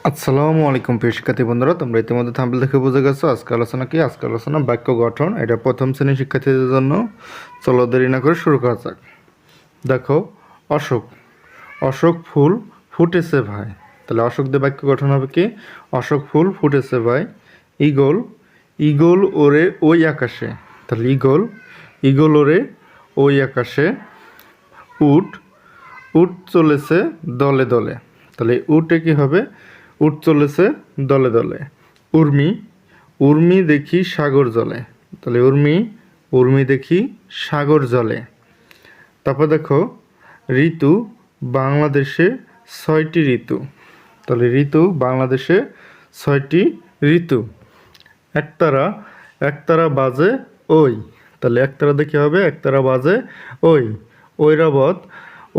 আসসালামু আলাইকুম প্রিয় শিক্ষার্থী বন্ধুরা, তোমরা ইতিমধ্যে থাম্বনেল দেখে বুঝে গেছো আজকে আলোচনা কি। আজকে আলোচনা বাক্য গঠন, এটা প্রথম শ্রেণীর শিক্ষার্থীদের জন্য। চলো দেরি না করে শুরু করা যাক। দেখো, অশোক অশোক ফুল ফুটেছে ভাই। তাহলে অশোক দিয়ে বাক্য গঠন হবে কি? অশোক ফুল ফুটেছে ভাই। ঈগল ঈগল ওরে ওই আকাশে। তাহলে ঈগল ঈগল ওরে ওই আকাশে। উট উট চলেছে দলে দলে। তাহলে উটে কি হবে? উট চলেছে দলে দলে। উর্মি উর্মি দেখি সাগর জলে। তাহলে উর্মি দেখি সাগর জলে। তারপর দেখো, ঋতু বাংলাদেশে 6টি ঋতু। তাহলে ঋতু বাংলাদেশে 6টি ঋতু। একতারা একতারা বাজে ওই। তাহলে একতারা দেখে হবে একতারা বাজে ওই। ঐরাবত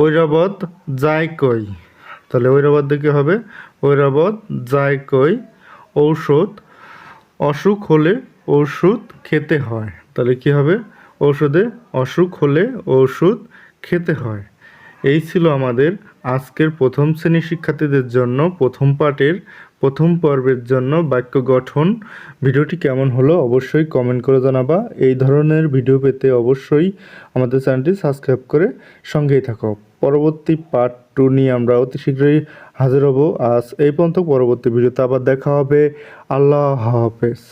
ঐরাবত যায় কই। তাহলে ঐরাবত দেখে হবে ঐরাবত যায় কই। ঔষধ অসুখ হলে ওষুধ খেতে হয়। তাহলে কি হবে? ঔষধে অসুখ হলে ওষুধ খেতে হয়। এই ছিল আমাদের আজকের প্রথম শ্রেণীর শিক্ষার্থীদের জন্য প্রথম পাঠের প্রথম পর্বের জন্য বাক্য গঠন। ভিডিওটি কেমন হলো অবশ্যই কমেন্ট করে জানাবা। এই ধরনের ভিডিও পেতে অবশ্যই আমাদের চ্যানেলটি সাবস্ক্রাইব করে সঙ্গেই থাকো। পরবর্তী পার্ট 2 নিয়ে আমরা অতি শীঘ্রই হাজির হব। আজ এই পর্যন্ত, পরবর্তী ভিডিওতে আবার দেখা হবে। আল্লাহ হাফেজ।